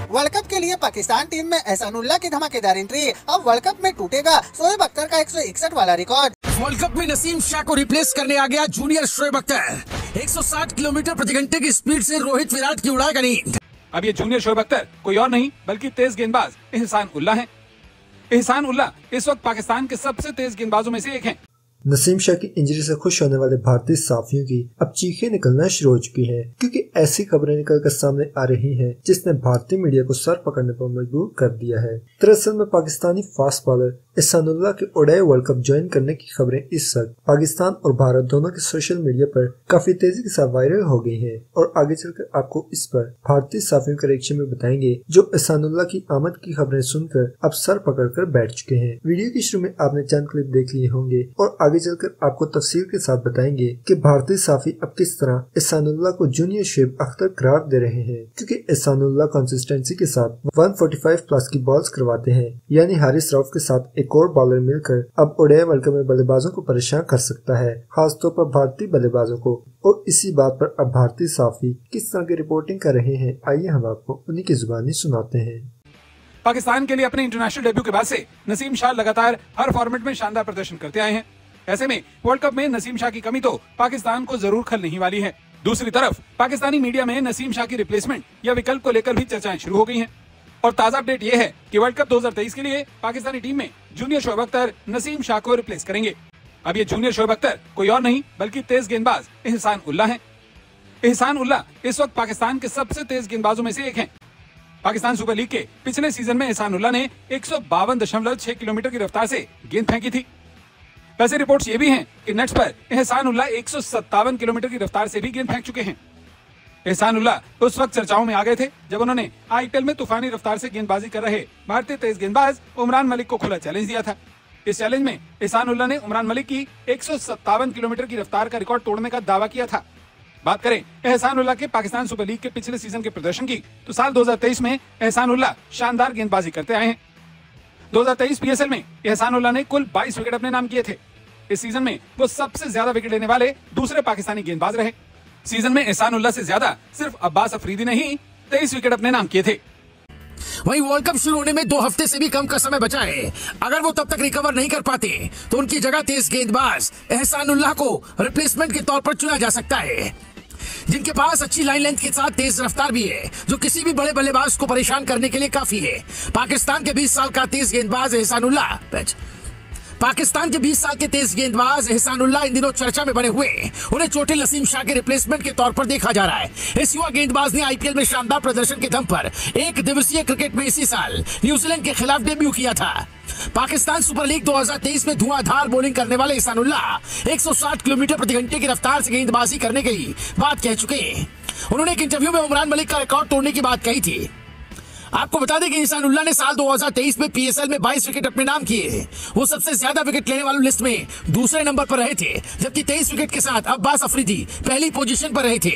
World cup के लिए Pakistan team में एहसानुल्लाह की धमाकेदार एंट्री। अब वर्ल्ड कप में टूटेगा शोएब अख्तर का 161 वाला रिकॉर्ड। वर्ल्ड कप में नसीम शाह को रिप्लेस करने आ गया जूनियर शोएब अख्तर। 160 किलोमीटर प्रति घंटे की स्पीड से रोहित विराट की उड़ाएगा नींद। अब ये जूनियर शोएब अख्तर कोई और नहीं बल्कि तेज गेंदबाज एहसान उल्लाह है। एहसान उल्लाह इस वक्त पाकिस्तान के सबसे तेज गेंदबाजों में से एक हैं। नसीम शाह की इंजरी से खुश होने वाले भारतीय साफियों की अब चीखें निकलना शुरू हो चुकी हैं, क्योंकि ऐसी खबरें निकलकर सामने आ रही हैं जिसने भारतीय मीडिया को सर पकड़ने पर मजबूर कर दिया है। दरअसल में पाकिस्तानी फास्ट बॉलर एहसानुल्लाह के ओडीआई वर्ल्ड कप ज्वाइन करने की खबरें इस वक्त पाकिस्तान और भारत दोनों के सोशल मीडिया पर काफी तेजी के साथ वायरल हो गई है और आगे चलकर आपको इस पर भारतीय साफियों के रिएक्शन में बताएंगे जो एहसानुल्लाह की आमद की खबरें सुनकर अब सर पकड़कर बैठ चुके हैं। वीडियो के शुरू में आपने चंद क्लिप देख लिए होंगे और आगे चलकर आपको तफसील के साथ बताएंगे कि भारतीय साफी अब किस तरह एहसानुल्लाह को जूनियर शोएब अख्तर करार दे रहे हैं, क्योंकि एहसानुल्लाह कंसिस्टेंसी के साथ 145 प्लस की बॉल्स करवाते हैं, यानी हारिस रऊफ के साथ एक और बॉलर मिलकर अब ओडीआई वर्ल्ड कप में बल्लेबाजों को परेशान कर सकता है, खासतौर पर भारतीय बल्लेबाजों को। और इसी बात पर अब भारतीय साफी किस तरह की रिपोर्टिंग कर रहे हैं, आइए हम आपको उन्हीं की जुबानी सुनाते हैं। पाकिस्तान के लिए अपने इंटरनेशनल डेब्यू के बाद से नसीम शाह लगातार हर फॉर्मेट में शानदार प्रदर्शन करते आए हैं। ऐसे में वर्ल्ड कप में नसीम शाह की कमी तो पाकिस्तान को जरूर खलने वाली है। दूसरी तरफ पाकिस्तानी मीडिया में नसीम शाह की रिप्लेसमेंट या विकल्प को लेकर भी चर्चाएं शुरू हो गई हैं। और ताजा अपडेट ये है कि वर्ल्ड कप 2023 के लिए पाकिस्तानी टीम में जूनियर शोएब अख्तर नसीम शाह को रिप्लेस करेंगे। अब ये जूनियर शोएब अख्तर कोई और नहीं बल्कि तेज गेंदबाज एहसान उल्लाह है। एहसान उल्लाह इस वक्त पाकिस्तान के सबसे तेज गेंदबाजों में से एक हैं। पाकिस्तान सुपर लीग के पिछले सीजन में एहसान उल्लाह ने 152.6 किलोमीटर की रफ्तार से गेंद फेंकी थी। वैसे रिपोर्ट्स ये भी हैं कि नेट्स पर एहसान उल्लाह 157 किलोमीटर की रफ्तार से भी गेंद फेंक चुके हैं। एहसान उल्लाह उस वक्त चर्चाओं में आ गए थे जब उन्होंने आईपीएल में तूफानी रफ्तार से गेंदबाजी कर रहे भारतीय तेज गेंदबाज उमरान मलिक को खुला चैलेंज दिया था। इस चैलेंज में एहसान उल्लाह ने उमरान मलिक की 157 किलोमीटर की रफ्तार का रिकॉर्ड तोड़ने का दावा किया था। बात करें एहसान उल्लाह के पाकिस्तान सुपर लीग के पिछले सीजन के प्रदर्शन की तो साल 2023 में एहसान उल्लाह शानदार गेंदबाजी करते आए हैं। 2023 पीएसएल में एहसान उल्लाह ने कुल 22 विकेट अपने नाम किए थे। इस सीजन में वो सबसे ज्यादा विकेट लेने वाले दूसरे पाकिस्तानी गेंदबाज रहे। सीजन में एहसान उल्लाह से ज्यादा सिर्फ अब्बास अफरीदी ने ही 23 विकेट अपने नाम किए थे। वहीं वर्ल्ड कप शुरू होने में 2 हफ्ते से भी कम का समय बचा है। अगर वो तब तक रिकवर नहीं कर पाते तो उनकी जगह तेज गेंदबाज एहसान उल्लाह को रिप्लेसमेंट के तौर पर चुना जा सकता है, जिनके पास अच्छी लाइन लेंथ के साथ तेज रफ्तार भी है, जो किसी भी बड़े बल्लेबाज को परेशान करने के लिए काफी है। पाकिस्तान के 20 साल का तेज गेंदबाज एहसान उल्लाह इन दिनों चर्चा में बने हुए। उन्हें चोटिल नसीम शाह के रिप्लेसमेंट के तौर पर देखा जा रहा है। इस युवा गेंदबाज ने आईपीएल में शानदार प्रदर्शन के दम पर एक दिवसीय क्रिकेट में इसी साल न्यूजीलैंड के खिलाफ डेब्यू किया था। पाकिस्तान सुपर लीग 2023 में धुआंधार बॉलिंग करने वाले एहसान उल्लाह 160 किलोमीटर प्रति घंटे की रफ्तार से गेंदबाजी करने की बात कह चुके हैं। उन्होंने एक इंटरव्यू में उमरान मलिक का रिकॉर्ड तोड़ने की बात कही थी। आपको बता दें कि एहसान उल्लाह ने साल 2023 में पीएसएल में 22 विकेट अपने नाम किए। वो सबसे ज्यादा विकेट लेने वालों लिस्ट में दूसरे नंबर पर रहे थे, जबकि 23 विकेट के साथ अब्बास अफरीदी पहली पोजीशन पर रहे थे।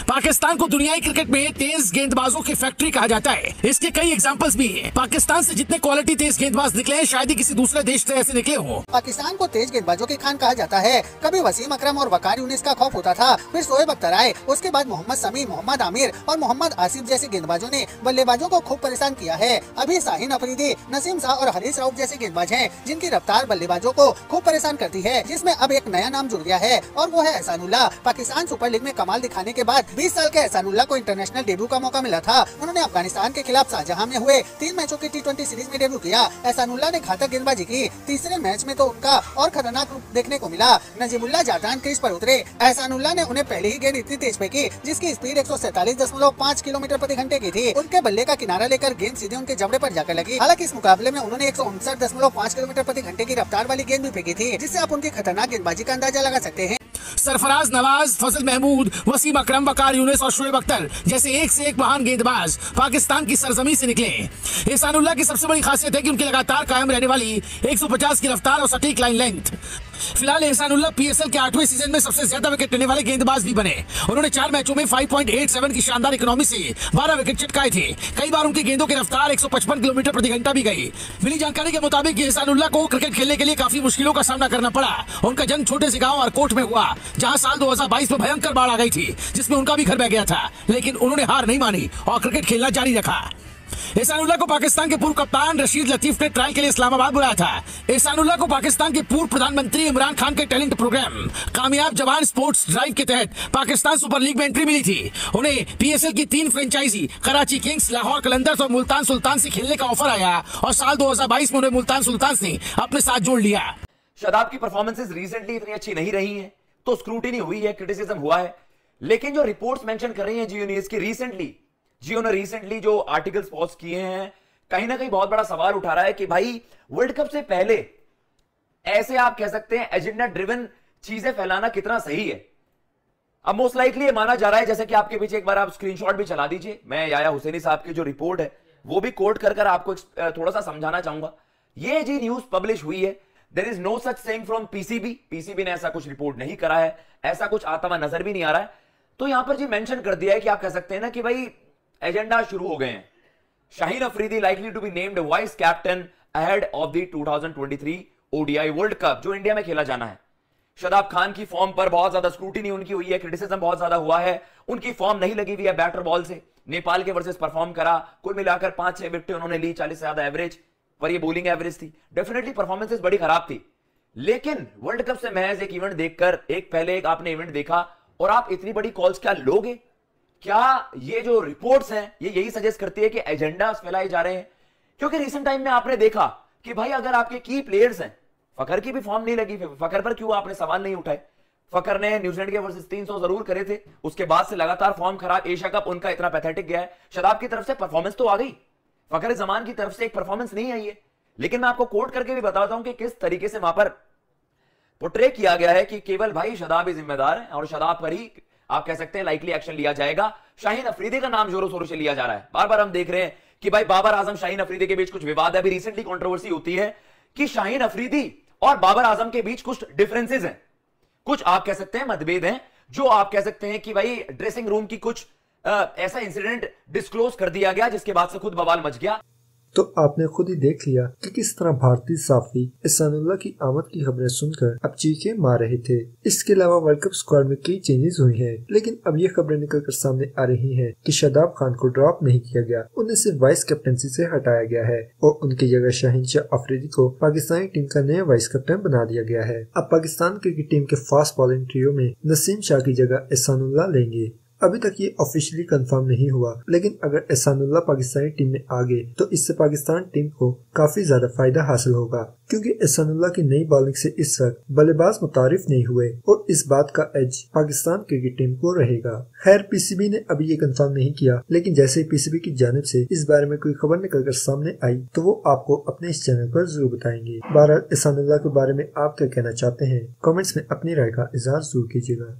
पाकिस्तान को दुनियाई क्रिकेट में तेज गेंदबाजों की फैक्ट्री कहा जाता है। इसके कई एग्जांपल्स भी हैं। पाकिस्तान से जितने क्वालिटी तेज गेंदबाज निकले हैं, शायद ही किसी दूसरे देश से ऐसे निकले हों। पाकिस्तान को तेज गेंदबाजों की खान कहा जाता है। कभी वसीम अकरम और वकार यूनिस का खौफ होता था, फिर शोएब अख्तर आए, उसके बाद मोहम्मद शमी, मोहम्मद आमिर और मोहम्मद आसिफ जैसे गेंदबाजों ने बल्लेबाजों को खूब परेशान किया है। अभी शाहीन अफरीदी, नसीम शाह और हारिस रऊफ जैसे गेंदबाज हैं, जिनकी रफ्तार बल्लेबाजों को खूब परेशान करती है, जिसमें अब एक नया नाम जुड़ गया है और वो है एहसान उल्लाह। पाकिस्तान सुपर लीग में कमाल दिखाने के बाद 20 साल के एहसान उल्लाह को इंटरनेशनल डेब्यू का मौका मिला था। उन्होंने अफगानिस्तान के खिलाफ शाहजहां में हुए 3 मैचों की T20 सीरीज में डेब्यू किया। एहसान उल्लाह ने घातक गेंदबाजी की। तीसरे मैच में तो उनका और खतरनाक रूप देखने को मिला। नजीमुल्लाह जादान क्रीज पर उतरे। एहसान उल्लाह ने उन्हें पहले ही गेंद इतनी तेज फेंकी जिसकी स्पीड 147.5 किलोमीटर प्रति घंटे की थी। उनके बल्ले का किनारा लेकर गेंद सीधे उनके जबड़े पर जाकर लगी। हालांकि इस मुकाबले में उन्होंने 159.5 किलोमीटर प्रति घंटे की रफ्तार वाली गेंद भी फेंकी थी, जिससे आप उनकी खतरनाक गेंदबाजी का अंदाजा लगा सकते हैं। सरफराज नवाज, फजल महमूद, वसीम अकरम, वकार यूनिस और शोएब अख्तर जैसे एक से एक महान गेंदबाज पाकिस्तान की सरजमी से निकले। एहसान उल्लाह की सबसे बड़ी खासियत है कि उनकी लगातार कायम रहने वाली 150 की रफ्तार और सटीक लाइन लेंथ। फिलहाल एहसान उल्लाह पीएसएल के 8वें सीजन में सबसे ज्यादा विकेट लेने वाले गेंदबाज भी बने। उन्होंने 4 मैचों में 5.87 की शानदार इकोनॉमी से 12 विकेट चटकाए थे। कई बार उनकी गेंदों की रफ्तार 155 किलोमीटर प्रति घंटा भी गई। मिली जानकारी के मुताबिक एहसान उल्लाह को क्रिकेट खेलने के लिए काफी मुश्किलों का सामना करना पड़ा। उनका जन्म छोटे से गाँव अरकोट में हुआ, जहाँ साल 2022 में भयंकर बाढ़ आ गई थी, जिसमें उनका भी घर बह गया था। लेकिन उन्होंने हार नहीं मानी और क्रिकेट खेलना जारी रखा। एहसानुल्लाह को पाकिस्तान के पूर्व कप्तान रशीद लतीफ ने ट्रायल के लिए इस्लामाबाद बुलाया था। एहसानुल्लाह को पाकिस्तान के पूर्व प्रधानमंत्री इमरान खान के टैलेंट प्रोग्राम कामयाब जवान स्पोर्ट्स ड्राइव के तहत पाकिस्तान सुपर लीग में एंट्री मिली थी। उन्हें पीएसएल की 3 फ्रेंचाइजी कराची किंग्स, लाहौर कलंदर्स और मुल्तान सुल्तान से खेलने का ऑफर आया और साल 2022 में उन्हें मुल्तान सुल्तान ने अपने साथ जोड़ लिया। शादाब की परफॉर्मेंसेस रिसेंटली इतनी अच्छी नहीं रही हैं, तो स्क्रूटिनी हुई है, क्रिटिसिज्म हुआ है, लेकिन जो रिपोर्ट्स मेंशन कर रही हैं जियो न्यूज की, जियो ने रिसेंटली जो आर्टिकल्स पोस्ट किए हैं, कहीं ना कहीं बहुत बड़ा सवाल उठा रहा है कि भाई वर्ल्ड कप से पहले ऐसे आप कह सकते हैं एजेंडा ड्रिवन चीजें फैलाना कितना सही है। अब मोस्ट लाइकली ये माना जा रहा है, जैसे कि आपके पीछे एक बार आप स्क्रीनशॉट भी चला दीजिए, मैं याया हुसैनी साहब की जो रिपोर्ट है वो भी कोट कर आपको थोड़ा सा समझाना चाहूंगा। ये जी न्यूज पब्लिश हुई है, there is no such thing from PCB ने ऐसा कुछ रिपोर्ट नहीं करा है, ऐसा कुछ आता हुआ नजर भी नहीं आ रहा है। तो यहां पर जी मेंशन कर दिया है कि आप कह सकते हैं ना कि भाई एजेंडा शुरू हो गए हैं। Shaheen Afridi likely to be named vice captain ahead of the 2023 ODI World Cup जो इंडिया में खेला जाना है। शादाब खान की फॉर्म पर बहुत ज्यादा स्क्रूटिनी उनकी हुई है, क्रिटिसिज्म बहुत ज्यादा हुआ है, उनकी फॉर्म नहीं लगी हुई है बैटर बॉल से। नेपाल के वर्सेस परफॉर्म करा, कुल मिलाकर 5-6 विकेटें उन्होंने ली, 40 से ज्यादा एवरेज, पर ये बॉलिंग एवरेज थी। डेफिनेटली परफॉर्मेंसेस बड़ी खराब थी, लेकिन वर्ल्ड कप से महज एक इवेंट देखकर, पहले एक आपने इवेंट देखा और आप इतनी बड़ी कॉल्स क्या लोगे? क्या ये जो रिपोर्ट्स हैं ये यही सजेस्ट करती है कि एजेंडास फैलाए जा रहे हैं? क्योंकि रिसेंट टाइम में आपने देखा कि भाई अगर आपके की प्लेयर्स हैं, फकर की भी फॉर्म नहीं लगी, फकर पर क्यों आपने सवाल नहीं उठाए? फकर ने न्यूजीलैंड के वर्सेस 300 जरूर करे थे, उसके बाद से लगातार फॉर्म खराब, एशिया कप उनका इतना पैथेटिक गया है। शादाब की तरफ से परफॉर्मेंस तो आ गई, फकर जमान की तरफ से एक परफॉर्मेंस नहीं आई है, लेकिन मैं आपको कोट करके भी बताता हूं कि किस तरीके से वहां पर पोर्ट्रे किया गया है कि केवल भाई शादाब ही जिम्मेदार है और शादाब पर ही आप कह सकते हैं लाइकली एक्शन लिया जाएगा। शाहीन अफरीदी का नाम जोरों शोरों से लिया जा रहा है, बार बार हम देख रहे हैं कि भाई बाबर आजम शाहीन अफरीदी के बीच कुछ विवाद है। अभी रिसेंटली कंट्रोवर्सी होती है कि शाहीन अफरीदी और बाबर आजम के बीच कुछ डिफरेंसेस हैं, कुछ आप कह सकते हैं मतभेद हैं, जो आप कह सकते हैं कि भाई ड्रेसिंग रूम की कुछ ऐसा इंसिडेंट डिस्क्लोज कर दिया गया जिसके बाद से खुद बवाल मच गया। तो आपने खुद ही देख लिया कि किस तरह भारतीय साफी एहसानुल्लाह की आमद की खबरें सुनकर अब चीखें मार रहे थे। इसके अलावा वर्ल्ड कप स्क्वाड में कई चेंजेस हुई हैं, लेकिन अब ये खबरें निकलकर सामने आ रही हैं कि शादाब खान को ड्रॉप नहीं किया गया, उन्हें सिर्फ वाइस कैप्टनसी से हटाया गया है और उनकी जगह शाहीन शाह अफरीदी को पाकिस्तानी टीम का नया वाइस कैप्टन बना दिया गया है। अब पाकिस्तान क्रिकेट टीम के फास्ट बॉलिंग ट्रियो में नसीम शाह की जगह एहसानुल्लाह लेंगे। अभी तक ये ऑफिशियली कंफर्म नहीं हुआ, लेकिन अगर एहसानुल्लाह पाकिस्तानी टीम में आ गए तो इससे पाकिस्तान टीम को काफी ज्यादा फायदा हासिल होगा, क्योंकि एहसानुल्लाह की नई बॉलिंग से इस वक्त बल्लेबाज मुतारिफ नहीं हुए और इस बात का एज पाकिस्तान क्रिकेट टीम को रहेगा। खैर पीसीबी ने अभी ये कंफर्म नहीं किया, लेकिन जैसे ही पीसीबी की जानिब से इस बारे में कोई खबर निकलकर सामने आई तो वो आपको अपने इस चैनल पर जरूर बताएंगे। बहरहाल एहसानुल्लाह के बारे में आप क्या कहना चाहते हैं, कमेंट्स में अपनी राय का इजहार जरूर कीजिएगा।